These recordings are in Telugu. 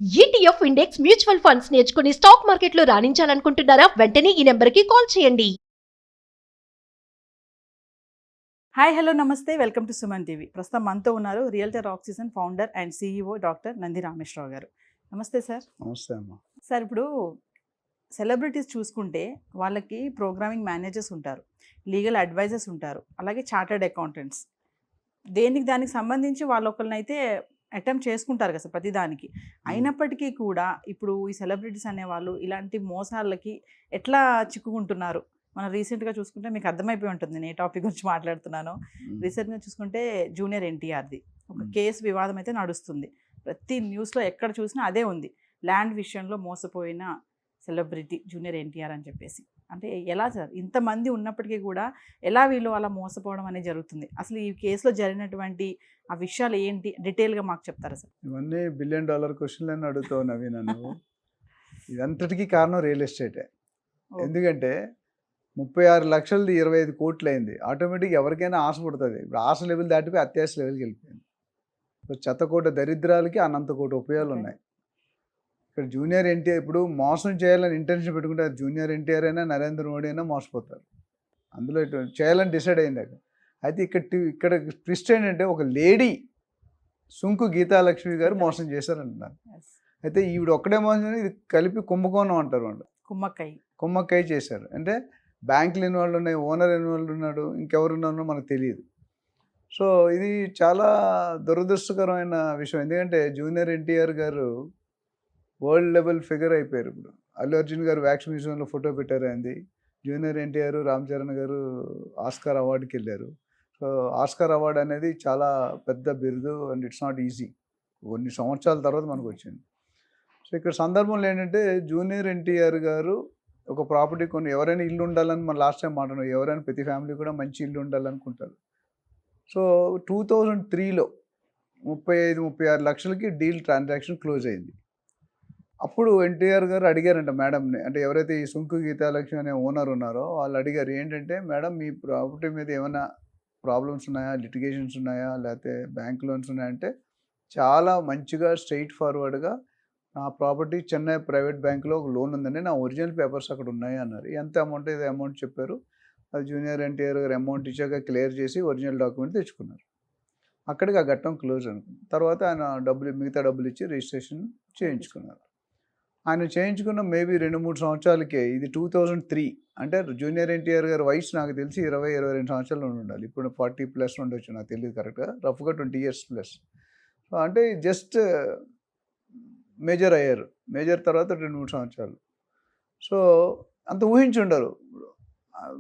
ఈటీఎఫ్ ఇండెక్స్ మ్యూచువల్ ఫండ్స్ నేర్చుకుని స్టాక్ మార్కెట్లో రాణించాలనుకుంటున్నారా? వెంటనే ఈ నెంబర్కి కాల్ చేయండి. హాయ్ హలో నమస్తే, వెల్కమ్ టు సుమన్ టీవీ. ప్రస్తుతం మనతో ఉన్నారు realtor oxygen founder and CEO doctor Nandi Rameshwar Rao గారు. నమస్తే సార్. నమస్తే అమ్మా. సార్, ఇప్పుడు సెలబ్రిటీస్ చూసుకుంటే వాళ్ళకి ప్రోగ్రామింగ్ మేనేజర్స్ ఉంటారు, లీగల్ అడ్వైజర్స్ ఉంటారు, అలాగే చార్టర్డ్ అకౌంటెంట్స్. దానికి సంబంధించి వాళ్ళు ఒకరినైతే అటెంప్ట్ చేసుకుంటారు కదా సార్ ప్రతిదానికి. అయినప్పటికీ కూడా ఇప్పుడు ఈ సెలబ్రిటీస్ అనేవాళ్ళు ఇలాంటి మోసాలకి ఎట్లా చిక్కుకుంటున్నారు? మనం రీసెంట్గా చూసుకుంటే మీకు అర్థమైపోయి ఉంటుంది నేను ఏ టాపిక్ గురించి మాట్లాడుతున్నాను. రీసెంట్గా చూసుకుంటే జూనియర్ ఎన్టీఆర్ది ఒక కేసు వివాదం అయితే నడుస్తుంది. ప్రతి న్యూస్లో ఎక్కడ చూసినా అదే ఉంది. ల్యాండ్ విషయంలో మోసపోయిన సెలబ్రిటీ జూనియర్ ఎన్టీఆర్ అని చెప్పేసి. అంటే ఎలా సార్, ఇంతమంది ఉన్నప్పటికీ కూడా ఎలా వీళ్ళు అలా మోసపోవడం అనేది జరుగుతుంది? అసలు ఈ కేసులో జరిగినటువంటి ఆ విషయాలు ఏంటి డీటెయిల్గా మాకు చెప్తారా సార్? ఇవన్నీ $1 బిలియన్ క్వశ్చన్లని అడుగుతావు నవీ నన్ను. ఇదంతటికీ కారణం రియల్ ఎస్టేటే. ఎందుకంటే 36 లక్షలది 25 కోట్లు అయింది. ఆటోమేటిక్గా ఎవరికైనా ఆశ పుడుతుంది. ఇప్పుడు ఆశ లెవెల్ దాటిపోయి అత్యాశ లెవెల్కి వెళ్ళిపోయింది. ఇప్పుడు శతకోట దరిద్రాలకి అనంత కోటి ఉపయోగాలు ఉన్నాయి. ఇక్కడ జూనియర్ ఎన్టీఆర్ ఇప్పుడు మోసం చేయాలని ఇంటెన్షన్ పెట్టుకుంటే అది జూనియర్ ఎన్టీఆర్ అయినా నరేంద్ర మోడీ అయినా మోసపోతారు. అందులో ఇటు చేయాలని డిసైడ్ అయింది అక్కడ. అయితే ఇక్కడ ట్విస్ట్ ఏంటంటే ఒక లేడీ సుంకు గీతాలక్ష్మి గారు మోసం చేశారంటున్నారు. అయితే ఈవిడ ఒక్కడే మోసం చేసి ఇది కలిపి కుంభకోణం అంటారు వాళ్ళు. కుమ్మక్కయ్య చేశారు. అంటే బ్యాంకులు ఇన్వాల్వ్ ఉన్నాయి, ఓనర్ ఇన్వాల్వ్ ఉన్నాడు, ఇంకెవరు ఉన్నారో మనకు తెలియదు. సో ఇది చాలా దురదృష్టకరమైన విషయం. ఎందుకంటే జూనియర్ ఎన్టీఆర్ గారు వరల్డ్ లెవెల్ ఫిగర్ అయిపోయారు. ఇప్పుడు అల్లు అర్జున్ గారు వ్యాక్స్ మ్యూజియంలో ఫోటో పెట్టారు అయింది. జూనియర్ ఎన్టీఆర్, రామ్ చరణ్ గారు ఆస్కార్ అవార్డుకి వెళ్ళారు. సో ఆస్కార్ అవార్డు అనేది చాలా పెద్ద బిరుదు అండ్ ఇట్స్ నాట్ ఈజీ. కొన్ని సంవత్సరాల తర్వాత మనకు వచ్చింది. సో ఇక్కడ సందర్భంలో ఏంటంటే జూనియర్ ఎన్టీఆర్ గారు ఒక ప్రాపర్టీ కొన్ని ఎవరైనా ఇల్లు ఉండాలని మనం లాస్ట్ టైం మాట్లాడాం. ఎవరైనా ప్రతి ఫ్యామిలీ కూడా మంచి ఇల్లు ఉండాలనుకుంటారు. సో 2003లో 35-36 లక్షలకి డీల్ ట్రాన్సాక్షన్ క్లోజ్ అయింది. అప్పుడు ఎన్టీఆర్ గారు అడిగారంట మేడంని, అంటే ఎవరైతే ఈ సుంకు గీతాలక్ష్మి అనే ఓనర్ ఉన్నారో వాళ్ళు అడిగారు, ఏంటంటే మేడం మీ ప్రాపర్టీ మీద ఏమైనా ప్రాబ్లమ్స్ ఉన్నాయా, లిటిగేషన్స్ ఉన్నాయా, లేకపోతే బ్యాంక్ లోన్స్ ఉన్నాయంటే చాలా మంచిగా స్ట్రైట్ ఫార్వర్డ్గా నా ప్రాపర్టీ చెన్నై ప్రైవేట్ బ్యాంకులో ఒక లోన్ ఉందండి, నా ఒరిజినల్ పేపర్స్ అక్కడ ఉన్నాయి అన్నారు. ఎంత అమౌంట్ ఇది అమౌంట్ చెప్పారు. అది జూనియర్ ఎన్టీఆర్ గారు అమౌంట్ ఇచ్చాక క్లియర్ చేసి ఒరిజినల్ డాక్యుమెంట్ తెచ్చుకున్నారు. అక్కడికి ఆ ఘట్టం క్లోజ్ అనుకుంది. తర్వాత ఆయన మిగతా డబ్బులు ఇచ్చి రిజిస్ట్రేషన్ చేయించుకున్నారు. ఆయన చేయించుకున్న మేబీ 2-3 సంవత్సరాలకే, ఇది 2003 అంటే జూనియర్ ఎన్టీఆర్ గారి వయసు నాకు తెలిసి 20-22 సంవత్సరాలు ఉండాలి. ఇప్పుడు 40+ ఉండొచ్చు, నాకు తెలియదు కరెక్ట్గా, రఫ్గా 20 years ప్లస్. సో అంటే జస్ట్ మేజర్ అయ్యారు. మేజర్ తర్వాత 2-3 సంవత్సరాలు. సో అంత ఊహించి ఉండరు.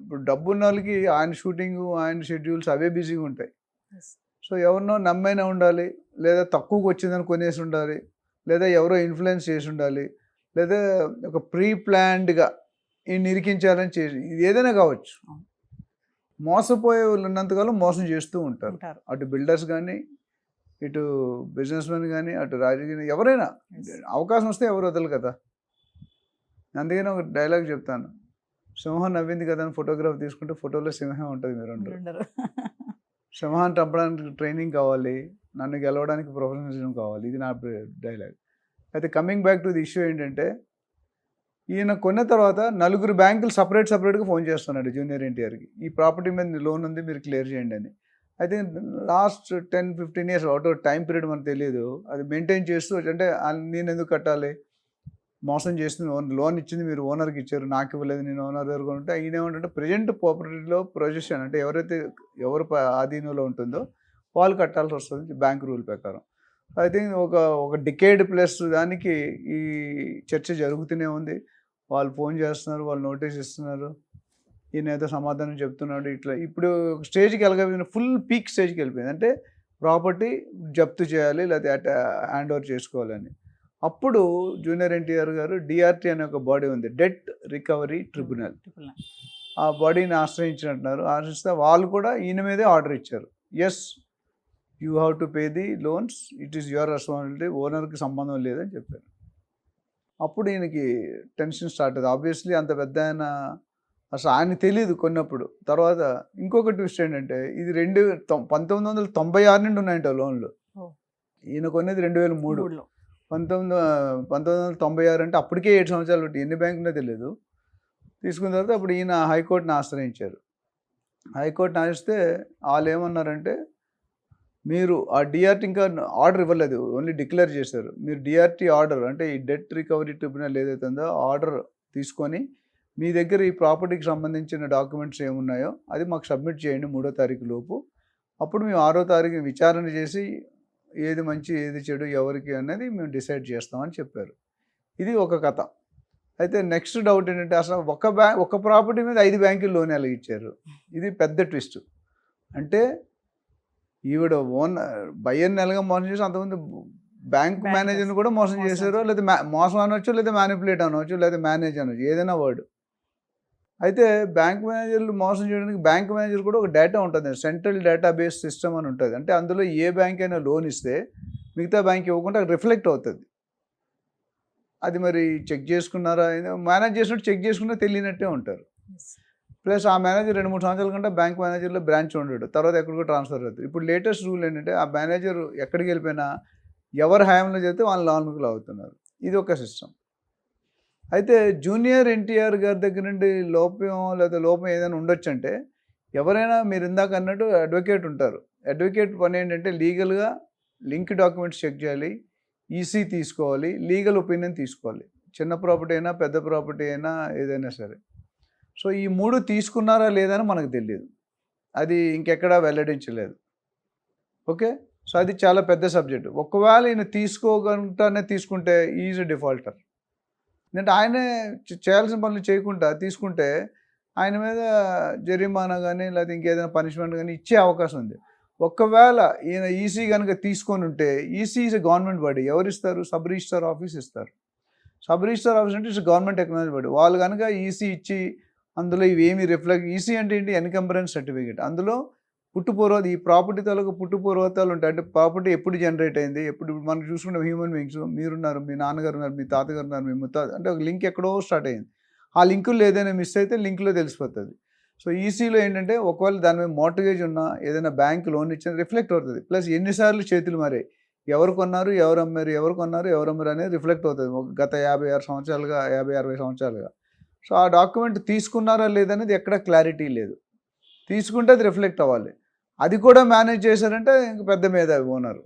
ఇప్పుడు డబ్బు ఉన్న వాళ్ళకి ఆయన షూటింగు, ఆయన షెడ్యూల్స్ అవే బిజీగా ఉంటాయి. సో ఎవరినో నమ్మైనా ఉండాలి, లేదా తక్కువకి వచ్చిందని కొనేసి ఉండాలి, లేదా ఎవరో ఇన్ఫ్లుయెన్స్ చేసి ఉండాలి, లేదా ఒక ప్రీ ప్లాన్డ్గా ఈ నిరికించాలని చేసి, ఇది ఏదైనా కావచ్చు. మోసపోయే వాళ్ళు ఉన్నంతకాలం మోసం చేస్తూ ఉంటారు. అటు బిల్డర్స్ కానీ, ఇటు బిజినెస్ మెన్ కానీ, అటు రాజకీయ ఎవరైనా అవకాశం వస్తే ఎవరు వదలు కదా. అందుకని ఒక డైలాగ్ చెప్తాను, సింహం నవ్వింది కదా అని ఫోటోగ్రాఫ్ తీసుకుంటే ఫోటోలో సింహం ఉంటుంది, మీరు ఉండరు. సింహాన్ని చంపడానికి ట్రైనింగ్ కావాలి, నన్ను గెలవడానికి ప్రొఫెషనలిజం కావాలి. ఇది నా డైలాగ్. అయితే coming back to the issue ఏంటంటే, ఈయన కొన్న తర్వాత 4 బ్యాంకులు సపరేట్గా ఫోన్ చేస్తున్నాడు జూనియర్ ఎన్టీఆర్కి, ఈ ప్రాపర్టీ మీద లోన్ ఉంది మీరు క్లియర్ చేయండి అని. అయితే last 10-15 years out time period మనకు తెలియదు, అది మెయింటైన్ చేస్తూ, అంటే నేను ఎందుకు కట్టాలి, మోసం చేస్తుంది, లోన్ ఇచ్చింది మీరు ఓనర్కి ఇచ్చారు, నాకు ఇవ్వలేదు, నేను ఓనర్ దగ్గర ఉంటే. ఈయన ఏమంటే ప్రజెంట్ ప్రాపర్టీలో ప్రొజెషన్, అంటే ఎవరు ఆధీనంలో ఉంటుందో వాళ్ళు కట్టాల్సి వస్తుంది బ్యాంక్ రూల్ ప్రకారం. ఐ థింక్ ఒక డికేడ్ ప్లస్ దానికి ఈ చర్చ జరుగుతూనే ఉంది. వాళ్ళు ఫోన్ చేస్తున్నారు, వాళ్ళు నోటీస్ ఇస్తున్నారు, ఈయన ఏదో సమాధానం చెప్తున్నాడు. ఇట్లా ఇప్పుడు స్టేజ్కి వెళ్ళకపోయిన ఫుల్ పీక్ స్టేజ్కి వెళ్ళిపోయింది. అంటే ప్రాపర్టీ జప్తు చేయాలి, లేకపోతే హ్యాండ్ ఓవర్ చేసుకోవాలని. అప్పుడు జూనియర్ ఎన్టీఆర్ గారు డిఆర్టీ అనే ఒక బాడీ ఉంది, డెట్ రికవరీ ట్రిబ్యునల్, ఆ బాడీని ఆశ్రయించినట్టున్నారు. ఆశ్రయిస్తే వాళ్ళు కూడా ఈయన మీదే ఆర్డర్ ఇచ్చారు, yes you have to pay the loans, it is your responsibility, ఓనర్కి సంబంధం లేదని చెప్పారు. అప్పుడు ఈయనకి టెన్షన్ స్టార్ట్ అవుతుంది. ఆబ్వియస్లీ అంత పెద్ద ఆయన అసలు ఆయన తెలియదు కొన్నప్పుడు. తర్వాత ఇంకొక ట్విస్ట్ ఏంటంటే, ఇది 1996 నుండి ఉన్నాయంట లోన్లు. ఈయన కొనేది 2003. 1996 అంటే అప్పటికే 7 సంవత్సరాలు బట్టి ఎన్ని బ్యాంకులో తెలియదు. తీసుకున్న తర్వాత అప్పుడు ఈయన హైకోర్టుని ఆశ్రయించారు. హైకోర్టుని ఆశ్రయిస్తే వాళ్ళు ఏమన్నారంటే, మీరు ఆ డిఆర్టీ ఇంకా ఆర్డర్ ఇవ్వలేదు, ఓన్లీ డిక్లేర్ చేశారు. మీరు డిఆర్టీ ఆర్డర్ అంటే ఈ డెట్ రికవరీ ట్రిబ్యునల్ ఏదైతే ఉందో ఆర్డర్ తీసుకొని మీ దగ్గర ఈ ప్రాపర్టీకి సంబంధించిన డాక్యుమెంట్స్ ఏమున్నాయో అది మాకు సబ్మిట్ చేయండి 3వ తారీఖు లోపు. అప్పుడు మేము 6వ తారీఖు విచారణ చేసి ఏది మంచి ఏది చెడు ఎవరికి అనేది మేము డిసైడ్ చేస్తామని చెప్పారు. ఇది ఒక కథ. అయితే నెక్స్ట్ డౌట్ ఏంటంటే, అసలు ఒక ప్రాపర్టీ మీద 5 బ్యాంకులు లోన్ ఎలా ఇచ్చారు? ఇది పెద్ద ట్విస్ట్. అంటే ఈవిడ బయ్యర్ నెలగా మోసం చేసి అంతకుముందు బ్యాంక్ మేనేజర్ని కూడా మోసం చేశారు. లేదా మోసం అనవచ్చు, లేదా మ్యానిపులేట్ అనవచ్చు, లేదా మేనేజ్ అనవచ్చు, ఏదైనా వర్డ్. అయితే బ్యాంక్ మేనేజర్లు మోసం చేయడానికి బ్యాంక్ మేనేజర్ కూడా ఒక డేటా ఉంటుంది, సెంట్రల్ డేటాబేస్ సిస్టమ్ అని ఉంటుంది. అంటే అందులో ఏ బ్యాంక్ అయినా లోన్ ఇస్తే మిగతా బ్యాంక్ ఇవ్వకుండా రిఫ్లెక్ట్ అవుతుంది. అది మరి చెక్ చేసుకున్నారా, మేనేజ్ చేసినట్టు చెక్ చేసుకున్నా తెలియనట్టే ఉంటారు. ప్లస్ ఆ మేనేజర్ 2-3 సంవత్సరాల కంటే బ్యాంక్ మేనేజర్లో బ్రాంచ్ ఉండడు, తర్వాత ఎక్కడికో ట్రాన్స్ఫర్ అవుతుంది. ఇప్పుడు లేటెస్ట్ రూల్ ఏంటంటే, ఆ మేనేజర్ ఎక్కడికి వెళ్ళిపోయినా ఎవరు హయాంలో చెప్తే వాళ్ళు లోన్లు అవుతున్నారు. ఇది ఒక సిస్టమ్. అయితే జూనియర్ ఎన్టీఆర్ గారి దగ్గర నుండి లోపం ఏదైనా ఉండొచ్చు అంటే, ఎవరైనా మీరు ఇందాక అన్నట్టు అడ్వకేట్ ఉంటారు. అడ్వకేట్ పని ఏంటంటే లీగల్గా లింక్ డాక్యుమెంట్స్ చెక్ చేయాలి, ఈసీ తీసుకోవాలి, లీగల్ ఒపీనియన్ తీసుకోవాలి. చిన్న ప్రాపర్టీ అయినా పెద్ద ప్రాపర్టీ అయినా ఏదైనా సరే. సో ఈ 3 తీసుకున్నారా లేదని మనకు తెలియదు, అది ఇంకెక్కడా వెల్లడించలేదు. ఓకే, సో అది చాలా పెద్ద సబ్జెక్ట్. ఒకవేళ ఈయన తీసుకోగలుగుతానే తీసుకుంటే ఈజ్ డిఫాల్టర్. ఎందుకంటే ఆయనే చేయాల్సిన పనులు చేయకుండా తీసుకుంటే ఆయన మీద జరిమానా కానీ లేదా ఇంకేదైనా పనిష్మెంట్ కానీ ఇచ్చే అవకాశం ఉంది. ఒకవేళ ఈయన ఈసీ కనుక తీసుకొని ఉంటే, ఈసీ ఈజ్ గవర్నమెంట్ బాడీ. ఎవరు ఇస్తారు? సబ్ రిజిస్ట్రార్ ఆఫీస్ ఇస్తారు. సబ్ రిజిస్ట్రార్ ఆఫీస్ అంటే ఇట్స్ గవర్నమెంట్ ఎకనామిక్ బాడీ. వాళ్ళు కనుక ఈసీ ఇచ్చి అందులో ఇవేమి రిఫ్లెక్ట్, ఈసీ అంటే ఏంటి? Encumbrance certificate. అందులో ఈ ప్రాపర్టీ తాలూకు పుట్టుపూర్వతాలు ఉంటాయి. అంటే ప్రాపర్టీ ఎప్పుడు జనరేట్ అయింది, ఎప్పుడు మనం చూసుకుంటే హ్యూమన్ బీయింగ్స్, మీరున్నారు, మీ నాన్నగారు ఉన్నారు, మీ తాతగారు ఉన్నారు, మీ ముత్తాత, అంటే ఒక లింక్ ఎక్కడో స్టార్ట్ అయింది. ఆ లింకుల్లో ఏదైనా మిస్ అయితే లింక్లో తెలిసిపోతుంది. సో ఈసీలో ఏంటంటే ఒకవేళ దాని మీద మార్టగేజ్ ఉన్నా, ఏదైనా బ్యాంక్ లోన్ ఇచ్చినా రిఫ్లెక్ట్ అవుతుంది. ప్లస్ ఎన్నిసార్లు చేతులు మారాయి, ఎవరు కొన్నారు, ఎవరు అమ్మారు, ఎవరు కొన్నారు, ఎవరు అమ్మారు అనేది రిఫ్లెక్ట్ అవుతుంది గత 56 సంవత్సరాలుగా, 50-60 సంవత్సరాలుగా. సో ఆ డాక్యుమెంట్ తీసుకున్నారా లేదనేది ఎక్కడ క్లారిటీ లేదు. తీసుకుంటే అది రిఫ్లెక్ట్ అవ్వాలి. అది కూడా మేనేజ్ చేశారంటే ఇంక పెద్ద మీద owner.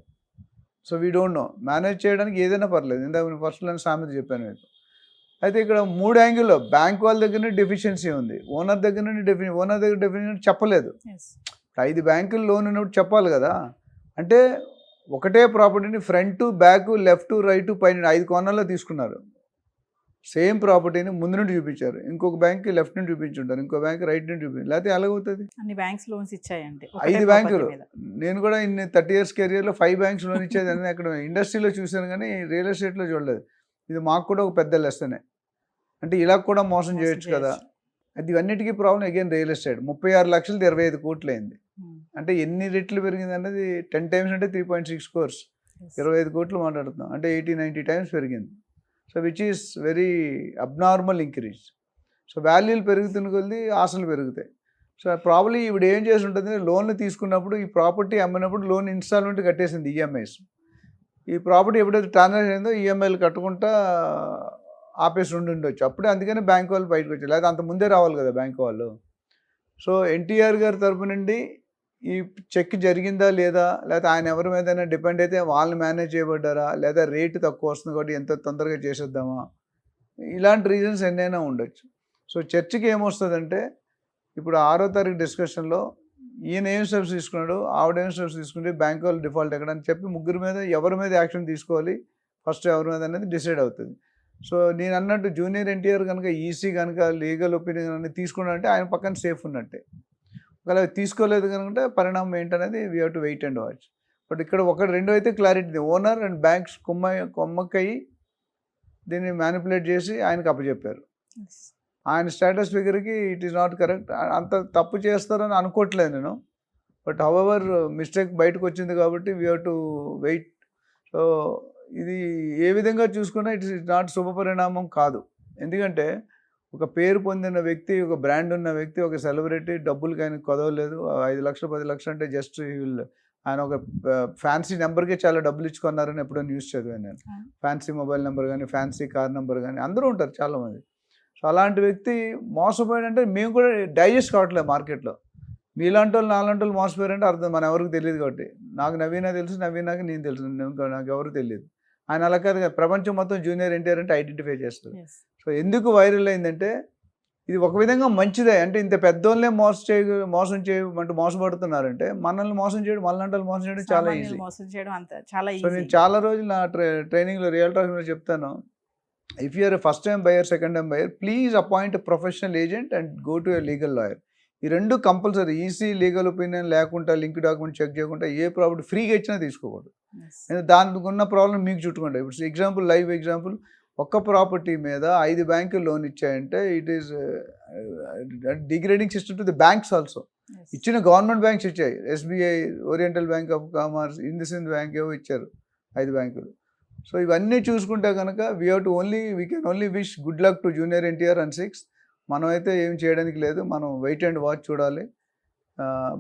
So we don't know. Manage చేయడానికి ఏదైనా పర్లేదు. ఇందాక ఫస్ట్ లైన్ సామెత చెప్పాను మీకు. అయితే ఇక్కడ 3 యాంగిల్లో బ్యాంక్ వాళ్ళ దగ్గర నుండి డెఫిషియన్సీ ఉంది, ఓనర్ దగ్గర నుండి ఓనర్ దగ్గర డెఫిషియన్సీ చెప్పలేదు. 5 బ్యాంకులు లోన్ ఉన్నప్పుడు చెప్పాలి కదా. అంటే ఒకటే ప్రాపర్టీని ఫ్రంట్, బ్యాక్, లెఫ్ట్, రైట్, పైన 5 కోణాల్లో తీసుకున్నారు. సేమ్ ప్రాపర్టీని ముందు నుండి చూపించారు, ఇంకొక బ్యాంక్కి లెఫ్ట్ నుండి చూపించుంటారు, ఇంకో బ్యాంక్ రైట్ నుండి చూపించారు. లేకపోతే ఎలాగవుతుంది? అన్ని బ్యాంక్స్ లోన్స్ ఇచ్చాయంటే 5 బ్యాంకులు. నేను కూడా ఇన్ని 30 years కెరియర్లో 5 బ్యాంక్స్ లోన్ ఇచ్చేది అని అక్కడ ఇండస్ట్రీలో చూశాను, కానీ రియల్ ఎస్టేట్లో చూడలేదు. ఇది మాకు కూడా ఒక పెద్ద లెసనే. అంటే ఇలా కూడా మోసం చేయొచ్చు కదా. అది ఇవన్నిటికీ ప్రాబ్లం అగైన్ రియల్ ఎస్టేట్. 36 లక్షలది 25 కోట్లు అయింది. అంటే ఎన్ని రెట్లు పెరిగింది అనేది 10 times అంటే 3.6 crores. 25 కోట్లు మాట్లాడుతున్నాం అంటే 80-90 times పెరిగింది. So which is very abnormal increase. సో వాల్యూలు పెరుగుతున్న కొద్దీ ఆశలు పెరుగుతాయి. సో ప్రాబ్లీ ఇప్పుడు ఏం చేసి ఉంటుంది, లోన్లు తీసుకున్నప్పుడు ఈ ప్రాపర్టీ అమ్మినప్పుడు లోన్ ఇన్స్టాల్మెంట్ కట్టేసింది, ఈఎంఐస్. ఈ ప్రాపర్టీ ఎప్పుడైతే ట్రాన్సాక్షన్ అయిందో ఈఎంఐలు కట్టుకుంటా ఆపేసి ఉండొచ్చు. అప్పుడే అందుకని బ్యాంక్ వాళ్ళు బయటకు వచ్చారు, లేదా అంత ముందే రావాలి కదా బ్యాంక్ వాళ్ళు. సో ఎన్టీఆర్ గారి తరపు నుండి ఈ చెక్ జరిగిందా లేదా, లేదా ఆయన ఎవరి మీదైనా డిపెండ్ అయితే వాళ్ళని మేనేజ్ చేయబడ్డారా, లేదా రేటు తక్కువ వస్తుంది కాబట్టి ఎంత తొందరగా చేసేద్దామా, ఇలాంటి రీజన్స్ ఎన్నైనా ఉండొచ్చు. సో చర్చకి ఏమొస్తుందంటే, ఇప్పుడు 6వ తారీఖు డిస్కషన్లో ఈయన ఏం స్టెప్స్ తీసుకున్నాడు, ఆవిడ ఏం స్టెప్స్ తీసుకుంటే బ్యాంక్ వాళ్ళు డిఫాల్ట్ ఎక్కడ అని చెప్పి ముగ్గురు మీద ఎవరి మీద యాక్షన్ తీసుకోవాలి, ఫస్ట్ ఎవరి మీద అనేది డిసైడ్ అవుతుంది. సో నేను అన్నట్టు జూనియర్ ఎన్టీఆర్ కనుక ఈసీ కనుక లీగల్ ఒపీనియన్ అనేది తీసుకున్నాడంటే ఆయన పక్కన సేఫ్ ఉన్నట్టే. ఒకవేళ తీసుకోలేదు కనుక పరిణామం ఏంటనేది we have to wait and watch. But ఇక్కడ 1-2 అయితే క్లారిటీ, ఓనర్ అండ్ బ్యాంక్స్ కొమ్మక్కయి దీన్ని మ్యానిపులేట్ చేసి ఆయనకు అప్పచెప్పారు. ఆయన స్టేటస్ ఫిగర్కి ఇట్ ఈస్ నాట్ కరెక్ట్. అంత తప్పు చేస్తారని అనుకోవట్లేదు నేను. బట్ హౌఎవర్ మిస్టేక్ బయటకు వచ్చింది కాబట్టి we have to wait. So ఇది ఏ విధంగా చూసుకున్నా ఇట్ ఇస్ నాట్ శుభ పరిణామం కాదు. ఎందుకంటే ఒక పేరు పొందిన వ్యక్తి, ఒక బ్రాండ్ ఉన్న వ్యక్తి, ఒక సెలబ్రిటీ, డబ్బులకి ఆయన కొదవలేదు. 5 లక్షలు 10 లక్షలు అంటే జస్ట్ ఆయన ఒక ఫ్యాన్సీ నెంబర్కే చాలా డబ్బులు ఇచ్చుకున్నారని ఎప్పుడో న్యూస్ చదివాను నేను. ఫ్యాన్సీ మొబైల్ నెంబర్ కానీ ఫ్యాన్సీ కార్ నెంబర్ కానీ అందరూ ఉంటారు చాలామంది. సో అలాంటి వ్యక్తి మోసపోయాడంటే మేము కూడా డైజెస్ట్ కావట్లేదు మార్కెట్లో. మీలాంటి వాళ్ళు నాలాంటి వాళ్ళు మోసపోయారంటే అర్థం మన ఎవరికి తెలియదు. కాబట్టి నాకు నవీనా తెలుసు, నవీనాకి నేను తెలుసు, నాకు ఎవరు తెలియదు. ఆయన అలా కాదు కదా, ప్రపంచం మొత్తం జూనియర్ ఎన్టీఆర్ అంటే ఐడెంటిఫై చేస్తారు. సో ఎందుకు వైరల్ అయిందంటే ఇది ఒక విధంగా మంచిదే. అంటే ఇంత పెద్దోళ్ళే మోసపడుతున్నారంటే మనల్ని మోసం చేయడం, మనలాంటి మోసం చేయడం చాలా ఈజీ. మోసం చేయడం అంత చాలా సో నేను చాలా రోజులు నా ట్రైనింగ్లో రియల్ టాక్లో చెప్తాను, if you're first time buyer, second time buyer, please appoint professional agent and go to a legal lawyer. ఈ రెండు కంపల్సరీ. ఈసీ లీగల్ ఒపీనియన్ లేకుండా, లింక్ డాక్యుమెంట్ చెక్ చేయకుండా ఏ ప్రాపర్టీ ఫ్రీగా ఇచ్చినా తీసుకోకూడదు. దానికి ఉన్న ప్రాబ్లం మీకు చుట్టుకుంటాయి. ఇప్పుడు ఎగ్జాంపుల్, లైవ్ ఎగ్జాంపుల్, ఒక్క ప్రాపర్టీ మీద 5 బ్యాంకులు లోన్ ఇచ్చాయంటే it is degrading system to the banks also. ఇచ్చిన గవర్నమెంట్ బ్యాంక్స్ ఇచ్చాయి, SBI, Oriental Bank of Commerce, IndusInd Bank ఏవో ఇచ్చారు 5 బ్యాంకులు. సో ఇవన్నీ చూసుకుంటే కనుక we can only wish good luck to junior NTR and 6. మనమైతే ఏం చేయడానికి లేదు, మనం వెయిట్ అండ్ వాచ్ చూడాలి.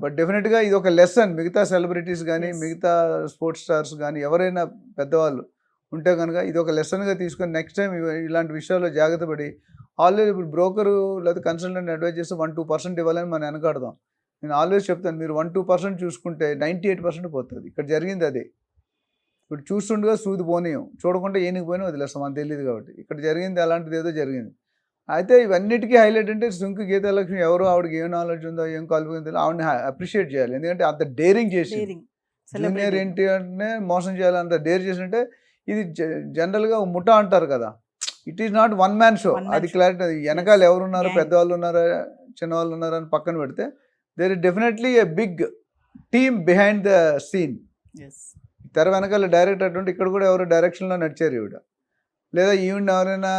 బట్ డెఫినెట్గా ఇది ఒక లెసన్. మిగతా సెలబ్రిటీస్ కానీ, మిగతా స్పోర్ట్స్ స్టార్స్ కానీ, ఎవరైనా పెద్దవాళ్ళు ఉంటే కనుక ఇది ఒక లెసన్గా తీసుకొని నెక్స్ట్ టైం ఇలాంటి విషయాల్లో జాగ్రత్త పడి, ఆల్వేస్ ఇప్పుడు బ్రోకరు లేదా కన్సల్టెంట్ అడ్వైజ్ చేస్తే 1-2% ఇవ్వాలని మనం వెనకాడదాం. నేను ఆల్వేస్ చెప్తాను, మీరు 1-2% చూసుకుంటే 98% పోతుంది. ఇక్కడ జరిగింది అదే. ఇప్పుడు చూస్తుండగా సూది పోనీయం, చూడకుండా ఏనికి పోయినా వదిలేస్తాం, మనకు తెలియదు. కాబట్టి ఇక్కడ జరిగింది అలాంటిది ఏదో జరిగింది. అయితే ఇవన్నిటికీ హైలైట్ అంటే సుంకు గీతాలక్ష్మి ఎవరో, ఆవిడకి ఏం నాలెడ్జ్ ఉందో, ఏం క్వాలిఫికేషన్, ఆవిడని అప్రిషియేట్ చేయాలి. ఎందుకంటే అంత డేరింగ్ చేసి జూనియర్ ఎన్టీఆర్నే మోసం చేయాలి, అంత డేర్ చేసినట్టే. ఇది జనరల్గా ముఠా అంటారు కదా, it is not one man show. అది క్లారిటీ. వెనకాల ఎవరున్నారు, పెద్దవాళ్ళు ఉన్నారా, చిన్నవాళ్ళు ఉన్నారా అని పక్కన పెడితే there is definitely a big team behind the scene. తెర వెనకాల డైరెక్టర్ అటువంటి, ఇక్కడ కూడా ఎవరు డైరెక్షన్లో నడిచారు ఈవిడ, లేదా ఈవిడ ఎవరైనా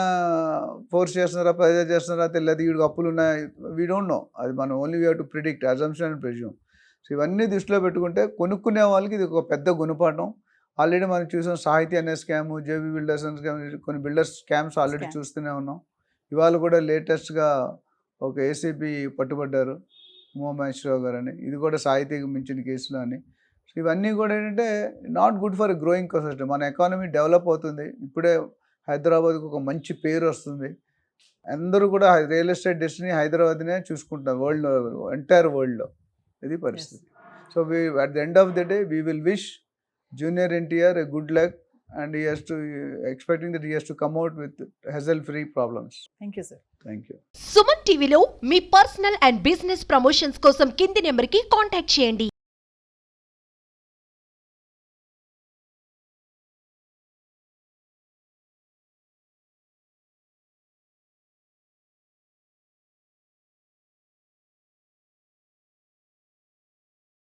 ఫోర్స్ చేస్తున్నారా, ప్రెజర్ చేస్తున్నారా తెలియదు, ఈవిడికి అప్పులు ఉన్నాయి, వీ డోంట్ నో. అది మనం only we have to predict, assumption and presume. So ఇవన్నీ దృష్టిలో పెట్టుకుంటే కొనుక్కునే వాళ్ళకి ఇది ఒక పెద్ద గుణపాఠం. ఆల్రెడీ మనం చూసాం సాహితీ అనే స్కాము, జేబీ బిల్డర్స్ అనే స్కామ్, కొన్ని బిల్డర్స్ స్కామ్స్ ఆల్రెడీ చూస్తూనే ఉన్నాం. ఇవాళ కూడా లేటెస్ట్గా ఒక ఏసీపీ పట్టుబడ్డారు, ఉమామహేశ్వరరావు గారు అని. ఇది కూడా సాహితీకి మించిన కేసులు అని. సో ఇవన్నీ కూడా ఏంటంటే not good for growing society. మన ఎకానమీ డెవలప్ అవుతుంది. ఇప్పుడే హైదరాబాద్కి ఒక మంచి పేరు వస్తుంది. అందరూ కూడా రియల్ ఎస్టేట్ డెస్టినీ హైదరాబాద్నే చూసుకుంటారు వరల్డ్లో, ఎంటైర్ వరల్డ్లో. ఇది పరిస్థితి. So at the end of the day we will wish Junior NTR a good luck, and he has to expecting that he has to come out with hassle-free problems. Thank you, sir. Thank you. Suman టీవీలో మీ పర్సనల్ అండ్ బిజినెస్ ప్రమోషన్స్ కోసం కింది నెంబర్కి కాంటాక్ట్ చేయండి.